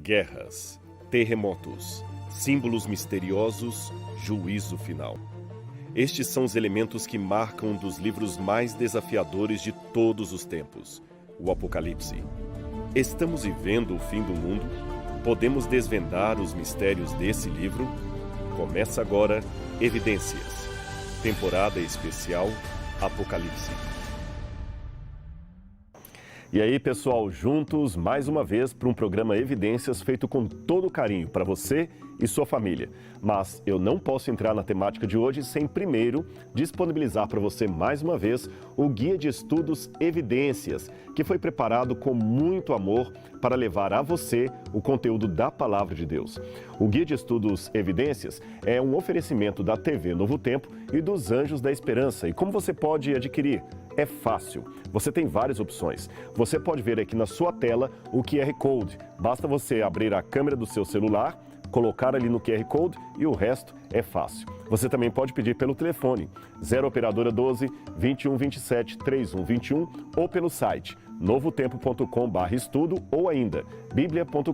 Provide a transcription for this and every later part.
Guerras, terremotos, símbolos misteriosos, juízo final. Estes são os elementos que marcam um dos livros mais desafiadores de todos os tempos, o Apocalipse. Estamos vivendo o fim do mundo? Podemos desvendar os mistérios desse livro? Começa agora Evidências, temporada especial Apocalipse. E aí, pessoal, juntos mais uma vez para um programa Evidências feito com todo carinho para você e sua família. Mas eu não posso entrar na temática de hoje sem primeiro disponibilizar para você mais uma vez o Guia de Estudos Evidências, que foi preparado com muito amor para levar a você o conteúdo da Palavra de Deus. O Guia de Estudos Evidências é um oferecimento da TV Novo Tempo e dos Anjos da Esperança. E como você pode adquirir? É fácil. Você tem várias opções. Você pode ver aqui na sua tela o QR Code. Basta você abrir a câmera do seu celular, colocar ali no QR Code e o resto é fácil. Você também pode pedir pelo telefone 0 operadora 12 21 27 31 21 ou pelo site novotempo.com/estudo ou ainda biblia.com.br.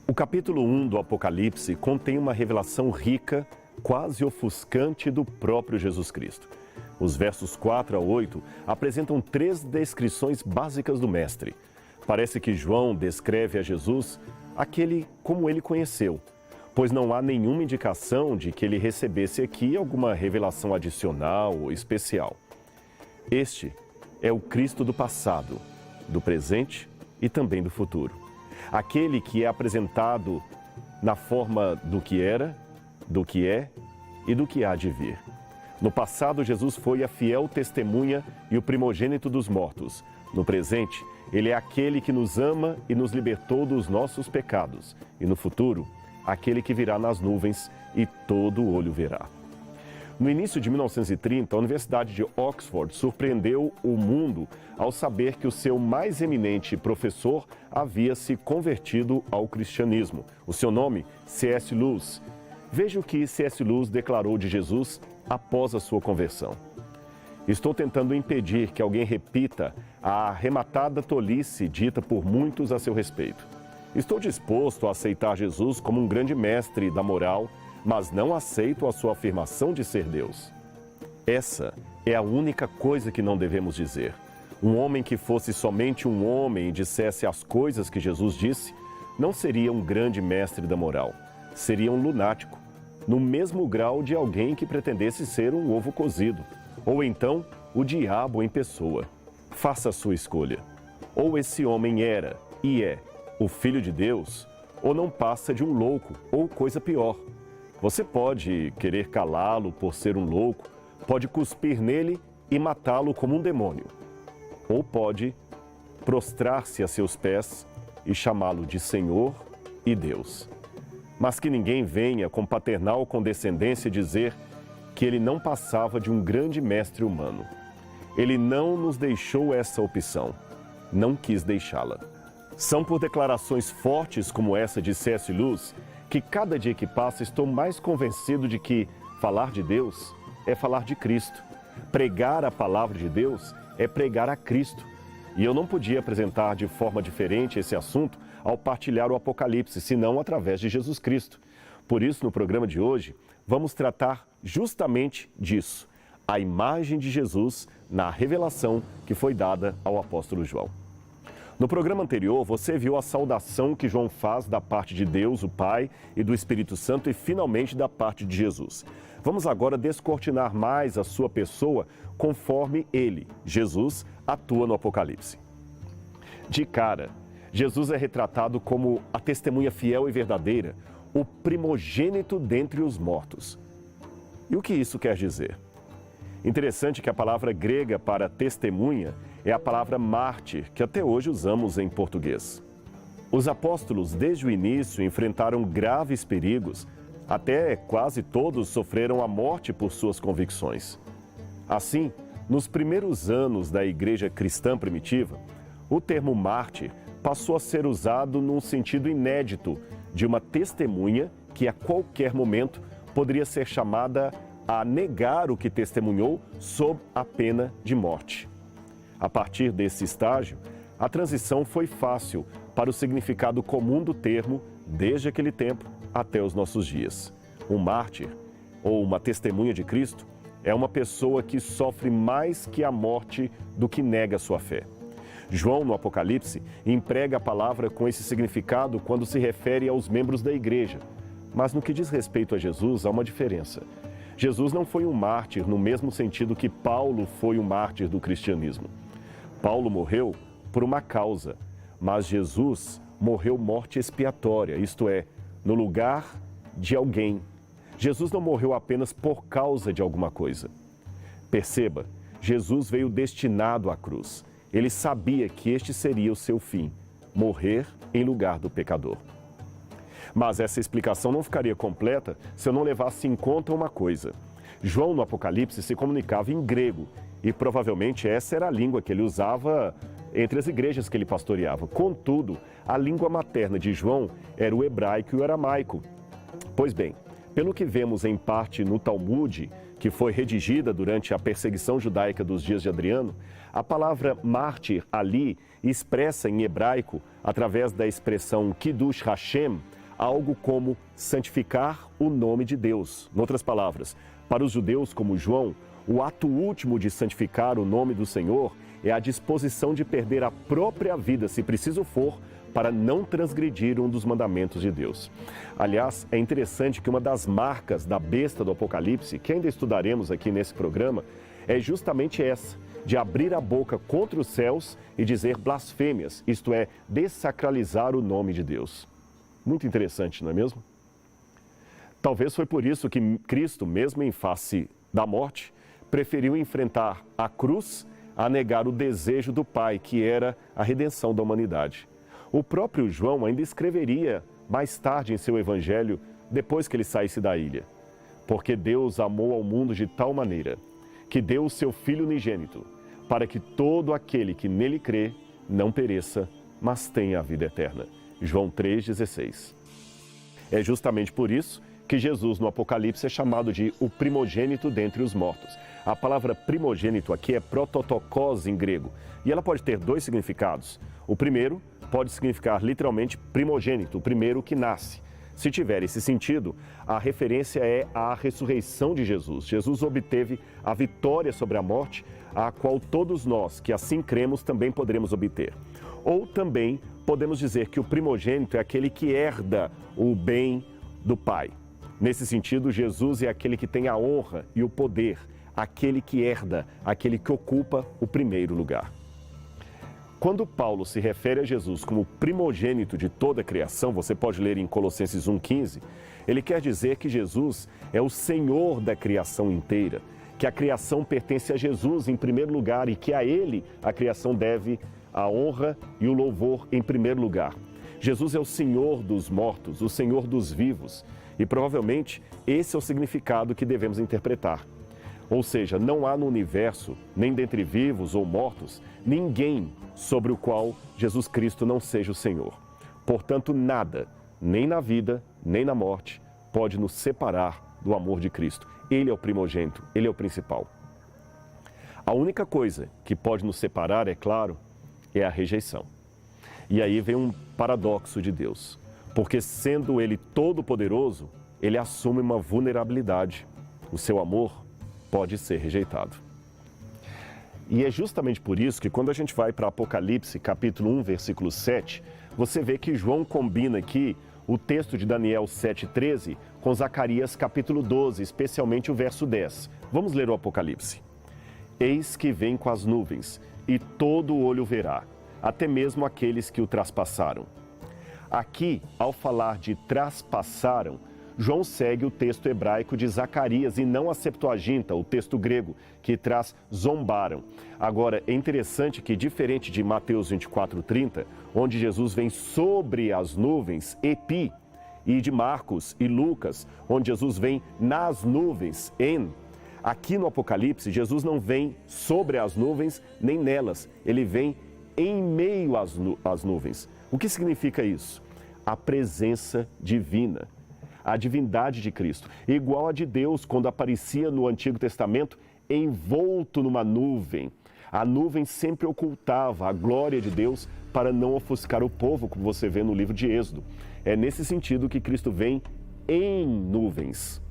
O capítulo 1 do Apocalipse contém uma revelação rica, quase ofuscante do próprio Jesus Cristo. Os versos 4 a 8 apresentam 3 descrições básicas do Mestre. Parece que João descreve a Jesus aquele como ele conheceu, pois não há nenhuma indicação de que ele recebesse aqui alguma revelação adicional ou especial. Este é o Cristo do passado, do presente e também do futuro. Aquele que é apresentado na forma do que era, do que é e do que há de vir. No passado, Jesus foi a fiel testemunha e o primogênito dos mortos. No presente, ele é aquele que nos ama e nos libertou dos nossos pecados. E no futuro, aquele que virá nas nuvens e todo olho verá. No início de 1930, a Universidade de Oxford surpreendeu o mundo ao saber que o seu mais eminente professor havia se convertido ao cristianismo. O seu nome, C.S. Lewis. Veja o que C.S. Lewis declarou de Jesus após a sua conversão. Estou tentando impedir que alguém repita a arrematada tolice dita por muitos a seu respeito. Estou disposto a aceitar Jesus como um grande mestre da moral, mas não aceito a sua afirmação de ser Deus. Essa é a única coisa que não devemos dizer. Um homem que fosse somente um homem e dissesse as coisas que Jesus disse, não seria um grande mestre da moral. Seria um lunático, no mesmo grau de alguém que pretendesse ser um ovo cozido, ou então o diabo em pessoa. Faça a sua escolha. Ou esse homem era e é o Filho de Deus, ou não passa de um louco, ou coisa pior. Você pode querer calá-lo por ser um louco, pode cuspir nele e matá-lo como um demônio. Ou pode prostrar-se a seus pés e chamá-lo de Senhor e Deus. Mas que ninguém venha com paternal condescendência dizer que ele não passava de um grande mestre humano. Ele não nos deixou essa opção, não quis deixá-la. São por declarações fortes como essa de C.S. Lewis que cada dia que passa estou mais convencido de que falar de Deus é falar de Cristo. Pregar a palavra de Deus é pregar a Cristo. E eu não podia apresentar de forma diferente esse assunto ao partilhar o Apocalipse, senão através de Jesus Cristo. Por isso, no programa de hoje, vamos tratar justamente disso, a imagem de Jesus na revelação que foi dada ao apóstolo João. No programa anterior, você viu a saudação que João faz da parte de Deus, o Pai, e do Espírito Santo, e finalmente da parte de Jesus. Vamos agora descortinar mais a sua pessoa conforme ele, Jesus, atua no Apocalipse. De cara, Jesus é retratado como a testemunha fiel e verdadeira, o primogênito dentre os mortos. E o que isso quer dizer? Interessante que a palavra grega para testemunha é a palavra mártir, que até hoje usamos em português. Os apóstolos, desde o início, enfrentaram graves perigos, até quase todos sofreram a morte por suas convicções. Assim, nos primeiros anos da igreja cristã primitiva, o termo mártir passou a ser usado num sentido inédito de uma testemunha que a qualquer momento poderia ser chamada a negar o que testemunhou sob a pena de morte. A partir desse estágio, a transição foi fácil para o significado comum do termo desde aquele tempo até os nossos dias. Um mártir, ou uma testemunha de Cristo, é uma pessoa que sofre mais que a morte do que nega sua fé. João, no Apocalipse, emprega a palavra com esse significado quando se refere aos membros da igreja. Mas no que diz respeito a Jesus, há uma diferença. Jesus não foi um mártir no mesmo sentido que Paulo foi um mártir do cristianismo. Paulo morreu por uma causa, mas Jesus morreu morte expiatória, isto é, no lugar de alguém. Jesus não morreu apenas por causa de alguma coisa. Perceba, Jesus veio destinado à cruz. Ele sabia que este seria o seu fim, morrer em lugar do pecador. Mas essa explicação não ficaria completa se eu não levasse em conta uma coisa. João, no Apocalipse, se comunicava em grego e provavelmente essa era a língua que ele usava entre as igrejas que ele pastoreava. Contudo, a língua materna de João era o hebraico e o aramaico. Pois bem, pelo que vemos em parte no Talmude, que foi redigida durante a perseguição judaica dos dias de Adriano, a palavra mártir ali expressa em hebraico, através da expressão Kiddush Hashem, algo como santificar o nome de Deus. Em outras palavras, para os judeus como João, o ato último de santificar o nome do Senhor é a disposição de perder a própria vida, se preciso for, para não transgredir um dos mandamentos de Deus. Aliás, é interessante que uma das marcas da besta do Apocalipse, que ainda estudaremos aqui nesse programa, é justamente essa, de abrir a boca contra os céus e dizer blasfêmias, isto é, dessacralizar o nome de Deus. Muito interessante, não é mesmo? Talvez foi por isso que Cristo, mesmo em face da morte, preferiu enfrentar a cruz a negar o desejo do Pai, que era a redenção da humanidade. O próprio João ainda escreveria mais tarde em seu evangelho, depois que ele saísse da ilha: porque Deus amou ao mundo de tal maneira que deu o seu Filho unigênito, para que todo aquele que nele crê não pereça, mas tenha a vida eterna. João 3,16. É justamente por isso que Jesus no Apocalipse é chamado de o primogênito dentre os mortos. A palavra primogênito aqui é prototokos em grego, e ela pode ter dois significados. O primeiro pode significar literalmente primogênito, o primeiro que nasce. Se tiver esse sentido, a referência é à ressurreição de Jesus. Jesus obteve a vitória sobre a morte, a qual todos nós, que assim cremos, também poderemos obter. Ou também podemos dizer que o primogênito é aquele que herda o bem do Pai. Nesse sentido, Jesus é aquele que tem a honra e o poder, aquele que herda, aquele que ocupa o primeiro lugar. Quando Paulo se refere a Jesus como primogênito de toda a criação, você pode ler em Colossenses 1,15, ele quer dizer que Jesus é o Senhor da criação inteira, que a criação pertence a Jesus em primeiro lugar e que a Ele a criação deve a honra e o louvor em primeiro lugar. Jesus é o Senhor dos mortos, o Senhor dos vivos, e provavelmente esse é o significado que devemos interpretar. Ou seja, não há no universo, nem dentre vivos ou mortos, ninguém sobre o qual Jesus Cristo não seja o Senhor. Portanto, nada, nem na vida, nem na morte, pode nos separar do amor de Cristo. Ele é o primogênito, ele é o principal. A única coisa que pode nos separar, é claro, é a rejeição. E aí vem um paradoxo de Deus, porque sendo Ele todo-poderoso, Ele assume uma vulnerabilidade. O seu amor pode ser rejeitado. E é justamente por isso que quando a gente vai para Apocalipse, capítulo 1, versículo 7, você vê que João combina aqui o texto de Daniel 7,13 com Zacarias capítulo 12, especialmente o verso 10. Vamos ler o Apocalipse. Eis que vem com as nuvens, e todo olho verá, até mesmo aqueles que o traspassaram. Aqui, ao falar de traspassaram, João segue o texto hebraico de Zacarias e não a Septuaginta, o texto grego, que traz zombaram. Agora, é interessante que, diferente de Mateus 24:30, onde Jesus vem sobre as nuvens, epi, e de Marcos e Lucas, onde Jesus vem nas nuvens, en, aqui no Apocalipse, Jesus não vem sobre as nuvens nem nelas, ele vem em meio às nuvens. O que significa isso? A presença divina. A divindade de Cristo, igual a de Deus quando aparecia no Antigo Testamento envolto numa nuvem. A nuvem sempre ocultava a glória de Deus para não ofuscar o povo, como você vê no livro de Êxodo. É nesse sentido que Cristo vem em nuvens.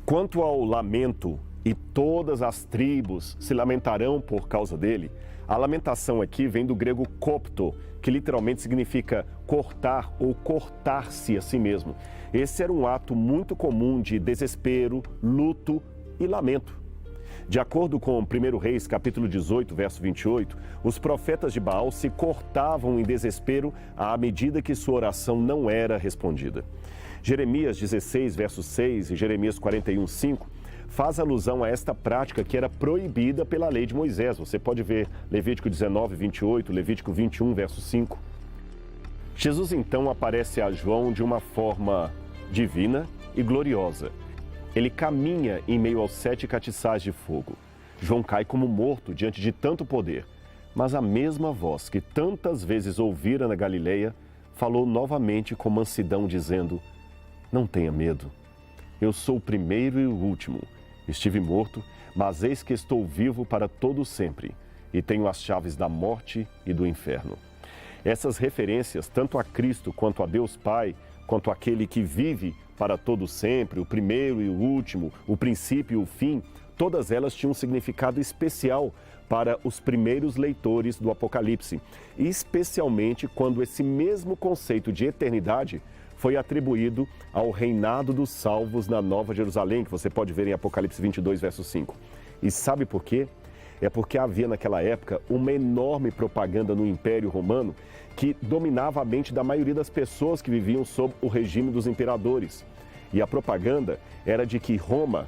Quanto ao lamento, e todas as tribos se lamentarão por causa dele, a lamentação aqui vem do grego kopto, que literalmente significa cortar ou cortar-se a si mesmo. Esse era um ato muito comum de desespero, luto e lamento. De acordo com 1 Reis, capítulo 18, verso 28, os profetas de Baal se cortavam em desespero à medida que sua oração não era respondida. Jeremias 16, verso 6 e Jeremias 41, 5 faz alusão a esta prática que era proibida pela lei de Moisés. Você pode ver Levítico 19, 28, Levítico 21, verso 5. Jesus então aparece a João de uma forma divina e gloriosa. Ele caminha em meio aos 7 catiçais de fogo. João cai como morto diante de tanto poder. Mas a mesma voz que tantas vezes ouvira na Galileia falou novamente com mansidão, dizendo: não tenha medo. Eu sou o primeiro e o último. Estive morto, mas eis que estou vivo para todo sempre, e tenho as chaves da morte e do inferno. Essas referências, tanto a Cristo quanto a Deus Pai, quanto aquele que vive para todo sempre, o primeiro e o último, o princípio e o fim, todas elas tinham um significado especial para os primeiros leitores do Apocalipse, especialmente quando esse mesmo conceito de eternidade foi atribuído ao reinado dos salvos na Nova Jerusalém, que você pode ver em Apocalipse 22, verso 5. E sabe por quê? É porque havia naquela época uma enorme propaganda no Império Romano que dominava a mente da maioria das pessoas que viviam sob o regime dos imperadores. E a propaganda era de que Roma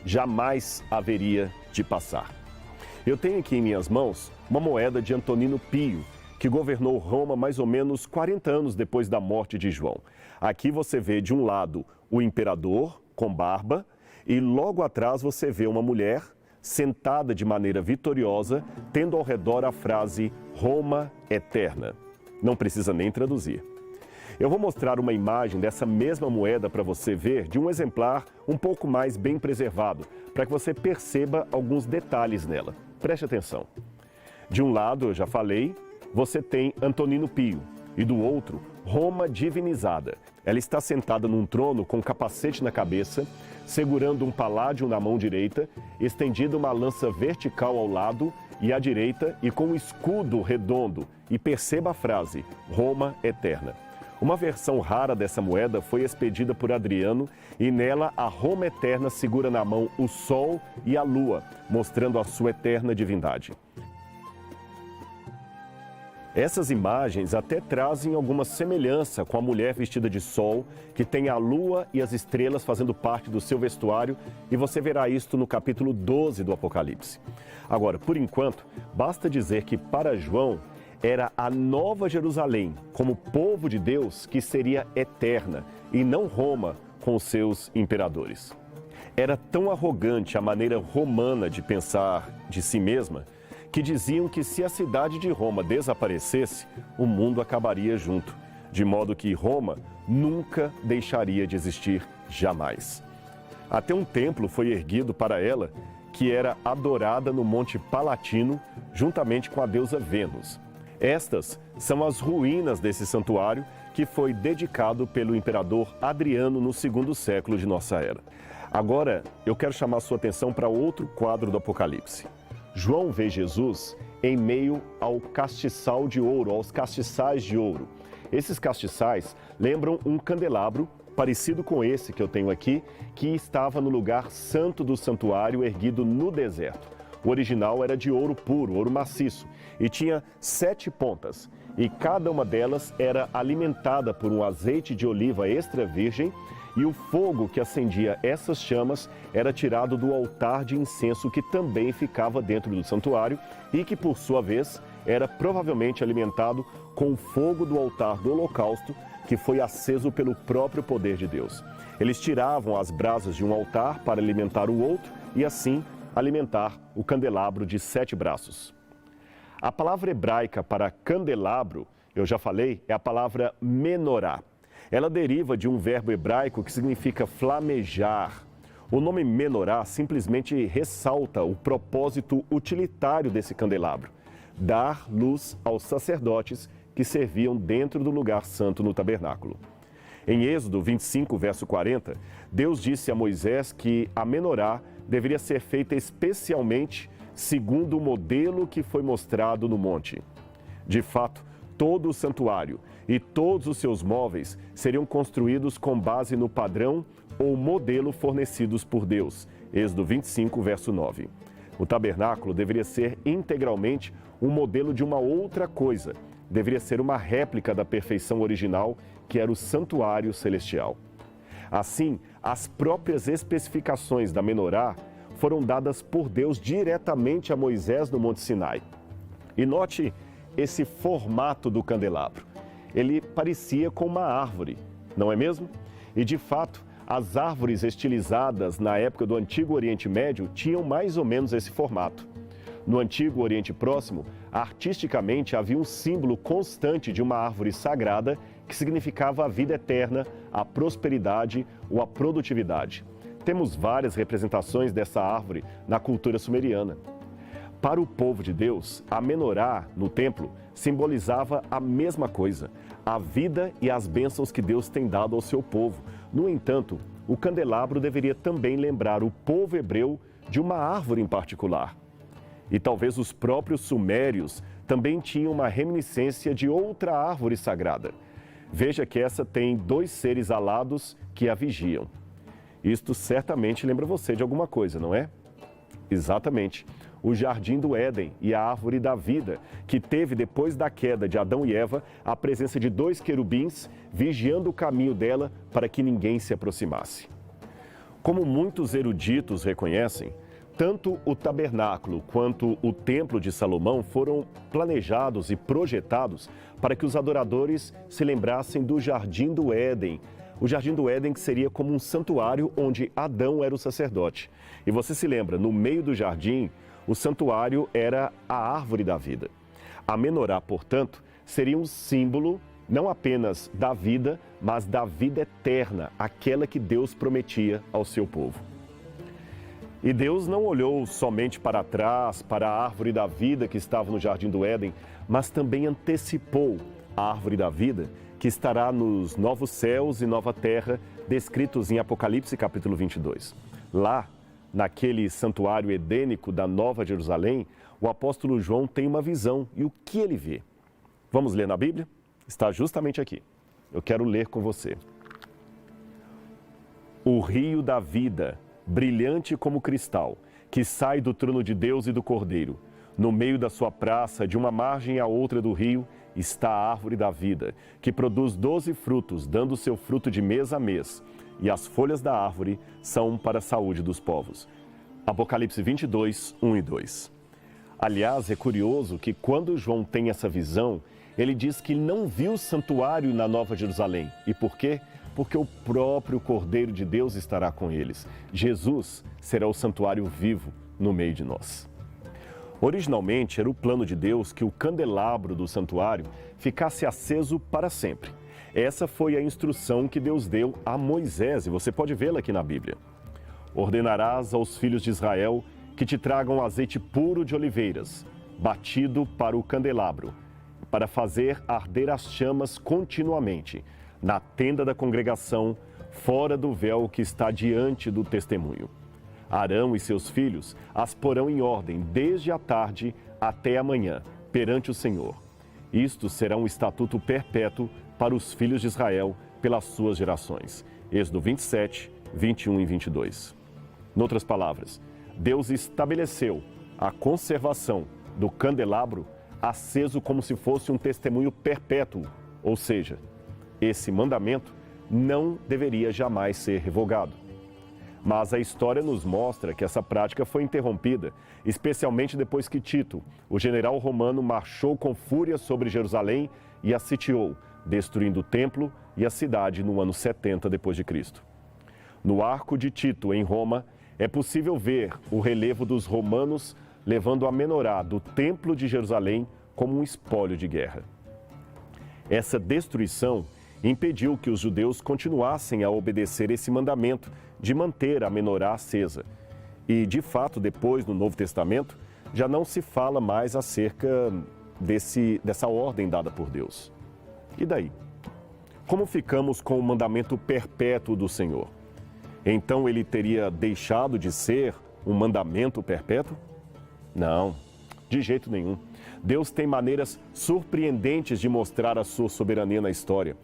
jamais haveria de passar. Eu tenho aqui em minhas mãos uma moeda de Antonino Pio, que governou Roma mais ou menos 40 anos depois da morte de João. Aqui você vê de um lado o imperador com barba e logo atrás você vê uma mulher sentada de maneira vitoriosa, tendo ao redor a frase Roma Eterna. Não precisa nem traduzir. Eu vou mostrar uma imagem dessa mesma moeda para você ver, de um exemplar um pouco mais bem preservado, para que você perceba alguns detalhes nela. Preste atenção. De um lado, eu já falei, você tem Antonino Pio e do outro, Roma divinizada. Ela está sentada num trono com um capacete na cabeça, segurando um paládio na mão direita, estendida uma lança vertical ao lado e à direita e com um escudo redondo. E perceba a frase, Roma Eterna. Uma versão rara dessa moeda foi expedida por Adriano e nela a Roma Eterna segura na mão o Sol e a Lua, mostrando a sua eterna divindade. Essas imagens até trazem alguma semelhança com a mulher vestida de sol, que tem a lua e as estrelas fazendo parte do seu vestuário, e você verá isto no capítulo 12 do Apocalipse. Agora, por enquanto, basta dizer que para João era a Nova Jerusalém, como povo de Deus, que seria eterna, e não Roma com os seus imperadores. Era tão arrogante a maneira romana de pensar de si mesma, que diziam que se a cidade de Roma desaparecesse, o mundo acabaria junto, de modo que Roma nunca deixaria de existir jamais. Até um templo foi erguido para ela, que era adorada no Monte Palatino, juntamente com a deusa Vênus. Estas são as ruínas desse santuário, que foi dedicado pelo imperador Adriano no 2º século de nossa era. Agora, eu quero chamar a sua atenção para outro quadro do Apocalipse. João vê Jesus em meio ao castiçal de ouro, aos castiçais de ouro. Esses castiçais lembram um candelabro parecido com esse que eu tenho aqui, que estava no lugar santo do santuário erguido no deserto. O original era de ouro puro, ouro maciço, e tinha 7 pontas. E cada uma delas era alimentada por um azeite de oliva extra virgem, e o fogo que acendia essas chamas era tirado do altar de incenso que também ficava dentro do santuário e que, por sua vez, era provavelmente alimentado com o fogo do altar do holocausto, que foi aceso pelo próprio poder de Deus. Eles tiravam as brasas de um altar para alimentar o outro e, assim, alimentar o candelabro de 7 braços. A palavra hebraica para candelabro, eu já falei, é a palavra menorá. Ela deriva de um verbo hebraico que significa flamejar. O nome menorá simplesmente ressalta o propósito utilitário desse candelabro: dar luz aos sacerdotes que serviam dentro do lugar santo no tabernáculo. Em Êxodo 25, verso 40, Deus disse a Moisés que a menorá deveria ser feita especialmente segundo o modelo que foi mostrado no monte. De fato, todo o santuário e todos os seus móveis seriam construídos com base no padrão ou modelo fornecidos por Deus. Êxodo 25, verso 9. O tabernáculo deveria ser integralmente um modelo de uma outra coisa. Deveria ser uma réplica da perfeição original, que era o santuário celestial. Assim, as próprias especificações da menorá foram dadas por Deus diretamente a Moisés no Monte Sinai. E note esse formato do candelabro. Ele parecia com uma árvore, não é mesmo? E de fato, as árvores estilizadas na época do Antigo Oriente Médio tinham mais ou menos esse formato. No Antigo Oriente Próximo, artisticamente havia um símbolo constante de uma árvore sagrada que significava a vida eterna, a prosperidade ou a produtividade. Temos várias representações dessa árvore na cultura sumeriana. Para o povo de Deus, a menorá no templo simbolizava a mesma coisa, a vida e as bênçãos que Deus tem dado ao seu povo. No entanto, o candelabro deveria também lembrar o povo hebreu de uma árvore em particular. E talvez os próprios sumérios também tinham uma reminiscência de outra árvore sagrada. Veja que essa tem dois seres alados que a vigiam. Isto certamente lembra você de alguma coisa, não é? Exatamente. O Jardim do Éden e a Árvore da Vida, que teve, depois da queda de Adão e Eva, a presença de dois querubins vigiando o caminho dela para que ninguém se aproximasse. Como muitos eruditos reconhecem, tanto o tabernáculo quanto o templo de Salomão foram planejados e projetados para que os adoradores se lembrassem do Jardim do Éden. O Jardim do Éden que seria como um santuário onde Adão era o sacerdote. E você se lembra, no meio do jardim, o santuário era a árvore da vida. A menorá, portanto, seria um símbolo não apenas da vida, mas da vida eterna, aquela que Deus prometia ao seu povo. E Deus não olhou somente para trás, para a árvore da vida que estava no Jardim do Éden, mas também antecipou a árvore da vida que estará nos novos céus e nova terra, descritos em Apocalipse capítulo 22. Lá, naquele santuário edênico da Nova Jerusalém, o apóstolo João tem uma visão. E o que ele vê? Vamos ler na Bíblia? Está justamente aqui. Eu quero ler com você. O rio da vida, brilhante como cristal, que sai do trono de Deus e do Cordeiro. No meio da sua praça, de uma margem à outra do rio, está a árvore da vida, que produz 12 frutos, dando seu fruto de mês a mês. E as folhas da árvore são para a saúde dos povos. Apocalipse 22, 1 e 2. Aliás, é curioso que quando João tem essa visão, ele diz que não viu o santuário na Nova Jerusalém. E por quê? Porque o próprio Cordeiro de Deus estará com eles. Jesus será o santuário vivo no meio de nós. Originalmente, era o plano de Deus que o candelabro do santuário ficasse aceso para sempre. Essa foi a instrução que Deus deu a Moisés, e você pode vê-la aqui na Bíblia. Ordenarás aos filhos de Israel que te tragam azeite puro de oliveiras, batido para o candelabro, para fazer arder as chamas continuamente, na tenda da congregação, fora do véu que está diante do testemunho. Arão e seus filhos as porão em ordem desde a tarde até a manhã, perante o Senhor. Isto será um estatuto perpétuo para os filhos de Israel pelas suas gerações. Êxodo 27, 21 e 22. Em outras palavras, Deus estabeleceu a conservação do candelabro aceso como se fosse um testemunho perpétuo, ou seja, esse mandamento não deveria jamais ser revogado. Mas a história nos mostra que essa prática foi interrompida, especialmente depois que Tito, o general romano, marchou com fúria sobre Jerusalém e a sitiou, destruindo o templo e a cidade no ano 70 d.C. No arco de Tito, em Roma, é possível ver o relevo dos romanos levando a menorá do templo de Jerusalém como um espólio de guerra. Essa destruição impediu que os judeus continuassem a obedecer esse mandamento de manter a menorá acesa. E, de fato, depois, no Novo Testamento, já não se fala mais acerca dessa ordem dada por Deus. E daí? Como ficamos com o mandamento perpétuo do Senhor? Então ele teria deixado de ser um mandamento perpétuo? Não, de jeito nenhum. Deus tem maneiras surpreendentes de mostrar a sua soberania na história.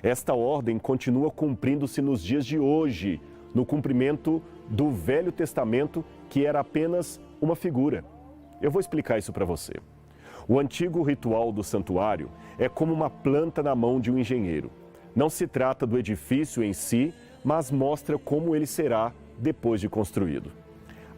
Esta ordem continua cumprindo-se nos dias de hoje, no cumprimento do Velho Testamento, que era apenas uma figura. Eu vou explicar isso para você. O antigo ritual do santuário é como uma planta na mão de um engenheiro. Não se trata do edifício em si, mas mostra como ele será depois de construído.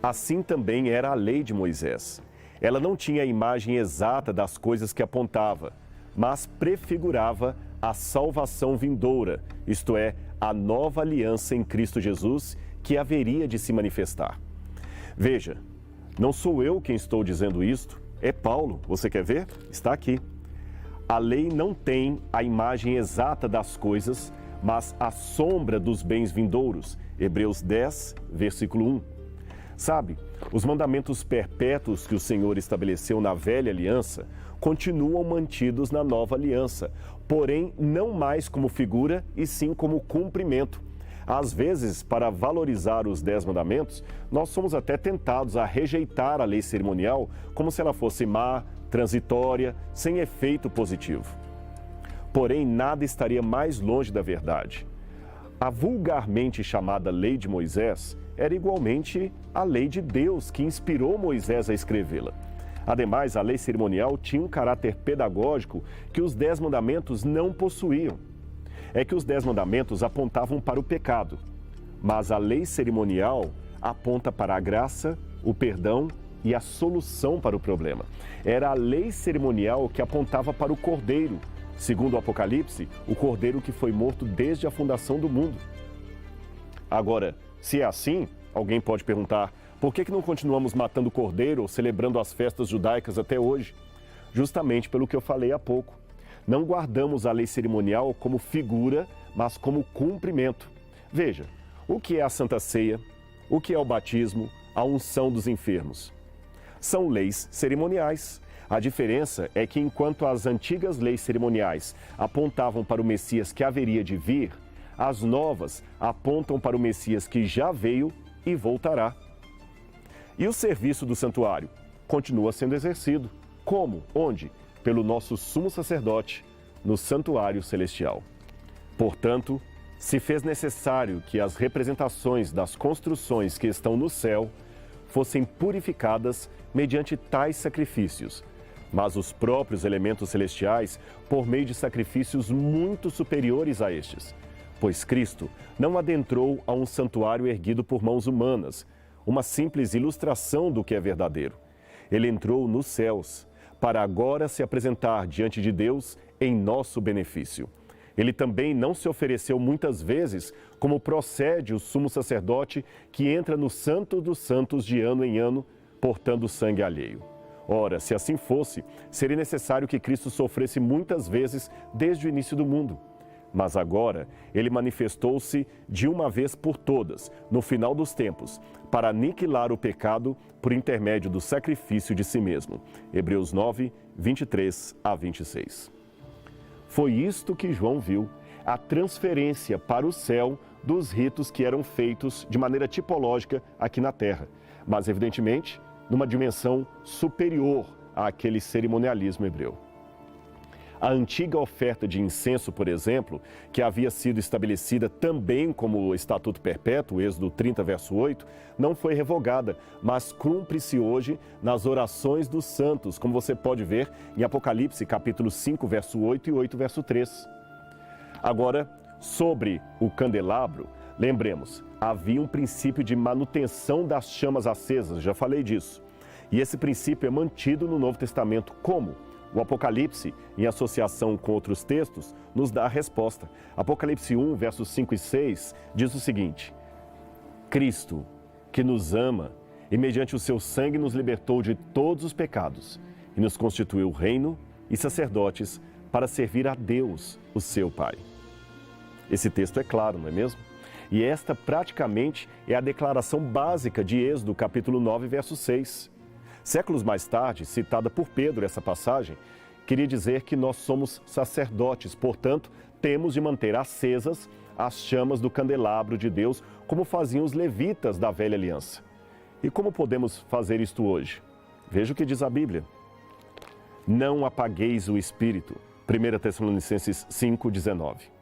Assim também era a lei de Moisés. Ela não tinha a imagem exata das coisas que apontava, mas prefigurava a salvação vindoura, isto é, a nova aliança em Cristo Jesus que haveria de se manifestar. Veja, não sou eu quem estou dizendo isto, é Paulo. Você quer ver? Está aqui. A lei não tem a imagem exata das coisas, mas a sombra dos bens vindouros. Hebreus 10, versículo 1. Sabe, os mandamentos perpétuos que o Senhor estabeleceu na velha aliança continuam mantidos na nova aliança, porém não mais como figura e sim como cumprimento. Às vezes, para valorizar os 10 mandamentos, nós somos até tentados a rejeitar a lei cerimonial como se ela fosse má, transitória, sem efeito positivo. Porém, nada estaria mais longe da verdade. A vulgarmente chamada Lei de Moisés era igualmente a lei de Deus que inspirou Moisés a escrevê-la. Ademais, a lei cerimonial tinha um caráter pedagógico que os 10 mandamentos não possuíam. É que os 10 mandamentos apontavam para o pecado, mas a lei cerimonial aponta para a graça, o perdão e a solução para o problema. Era a lei cerimonial que apontava para o Cordeiro, segundo o Apocalipse, o Cordeiro que foi morto desde a fundação do mundo. Agora, se é assim, alguém pode perguntar, por que não continuamos matando o Cordeiro ou celebrando as festas judaicas até hoje? Justamente pelo que eu falei há pouco. Não guardamos a lei cerimonial como figura, mas como cumprimento. Veja, o que é a Santa Ceia? O que é o batismo? A unção dos enfermos? São leis cerimoniais. A diferença é que enquanto as antigas leis cerimoniais apontavam para o Messias que haveria de vir, as novas apontam para o Messias que já veio e voltará. E o serviço do santuário continua sendo exercido. Como? Onde? Pelo nosso sumo sacerdote no santuário celestial. Portanto, se fez necessário que as representações das construções que estão no céu fossem purificadas mediante tais sacrifícios, mas os próprios elementos celestiais por meio de sacrifícios muito superiores a estes, pois Cristo não adentrou a um santuário erguido por mãos humanas, uma simples ilustração do que é verdadeiro. Ele entrou nos céus, para agora se apresentar diante de Deus em nosso benefício. Ele também não se ofereceu muitas vezes, como procede o sumo sacerdote que entra no Santo dos Santos de ano em ano, portando sangue alheio. Ora, se assim fosse, seria necessário que Cristo sofresse muitas vezes desde o início do mundo. Mas agora, ele manifestou-se de uma vez por todas, no final dos tempos, para aniquilar o pecado por intermédio do sacrifício de si mesmo. Hebreus 9, 23 a 26. Foi isto que João viu, a transferência para o céu dos ritos que eram feitos de maneira tipológica aqui na terra, mas evidentemente numa dimensão superior àquele cerimonialismo hebreu. A antiga oferta de incenso, por exemplo, que havia sido estabelecida também como estatuto perpétuo, Êxodo 30, verso 8, não foi revogada, mas cumpre-se hoje nas orações dos santos, como você pode ver em Apocalipse, capítulo 5, verso 8 e 8, verso 3. Agora, sobre o candelabro, lembremos, havia um princípio de manutenção das chamas acesas, já falei disso. E esse princípio é mantido no Novo Testamento como? O Apocalipse, em associação com outros textos, nos dá a resposta. Apocalipse 1, versos 5 e 6, diz o seguinte: Cristo, que nos ama e mediante o seu sangue nos libertou de todos os pecados e nos constituiu reino e sacerdotes para servir a Deus, o seu Pai. Esse texto é claro, não é mesmo? E esta praticamente é a declaração básica de Êxodo, capítulo 9, verso 6. Séculos mais tarde, citada por Pedro essa passagem, queria dizer que nós somos sacerdotes, portanto, temos de manter acesas as chamas do candelabro de Deus, como faziam os levitas da velha aliança. E como podemos fazer isto hoje? Veja o que diz a Bíblia. Não apagueis o Espírito. 1 Tessalonicenses 5,19.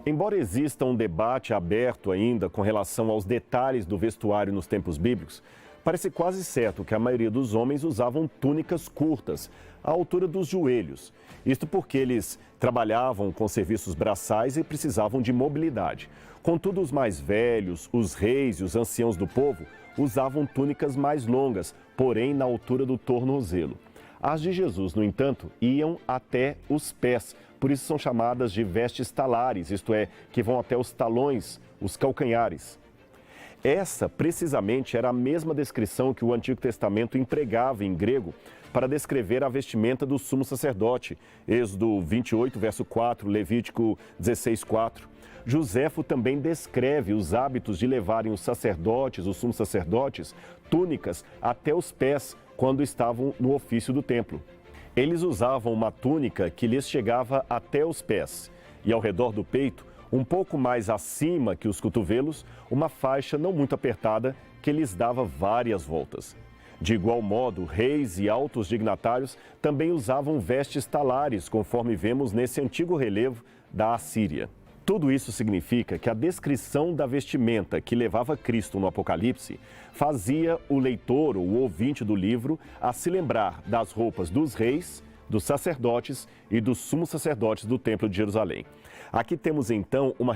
Embora exista um debate aberto ainda com relação aos detalhes do vestuário nos tempos bíblicos, parece quase certo que a maioria dos homens usavam túnicas curtas, à altura dos joelhos. Isto porque eles trabalhavam com serviços braçais e precisavam de mobilidade. Contudo, os mais velhos, os reis e os anciãos do povo usavam túnicas mais longas, porém na altura do tornozelo. As de Jesus, no entanto, iam até os pés, por isso são chamadas de vestes talares, isto é, que vão até os talões, os calcanhares. Essa, precisamente, era a mesma descrição que o Antigo Testamento empregava em grego para descrever a vestimenta do sumo sacerdote. Êxodo 28, verso 4, Levítico 16, 4. Joséfo também descreve os hábitos de levarem os sacerdotes, os sumos sacerdotes, túnicas até os pés quando estavam no ofício do templo. Eles usavam uma túnica que lhes chegava até os pés e ao redor do peito, um pouco mais acima que os cotovelos, uma faixa não muito apertada que lhes dava várias voltas. De igual modo, reis e altos dignatários também usavam vestes talares, conforme vemos nesse antigo relevo da Assíria. Tudo isso significa que a descrição da vestimenta que levava Cristo no Apocalipse fazia o leitor ou o ouvinte do livro a se lembrar das roupas dos reis, dos sacerdotes e dos sumos sacerdotes do Templo de Jerusalém. Aqui temos então uma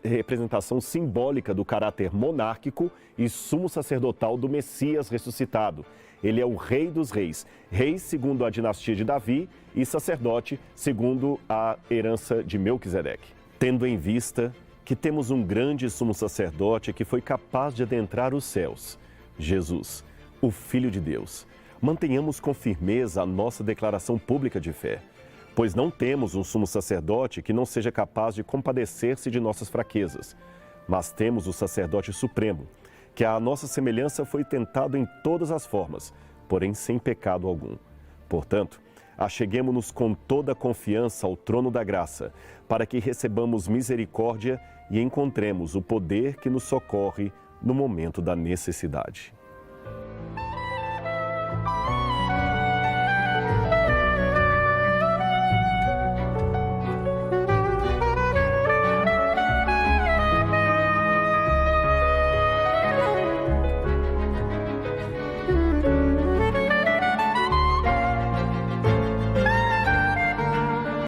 representação simbólica do caráter monárquico e sumo sacerdotal do Messias ressuscitado. Ele é o Rei dos Reis, rei segundo a dinastia de Davi e sacerdote segundo a herança de Melquisedeque. Tendo em vista que temos um grande sumo sacerdote que foi capaz de adentrar os céus, Jesus, o Filho de Deus, mantenhamos com firmeza a nossa declaração pública de fé, pois não temos um sumo sacerdote que não seja capaz de compadecer-se de nossas fraquezas, mas temos o sacerdote supremo, que à nossa semelhança foi tentado em todas as formas, porém sem pecado algum. Portanto, acheguemo-nos com toda a confiança ao trono da graça, para que recebamos misericórdia e encontremos o poder que nos socorre no momento da necessidade.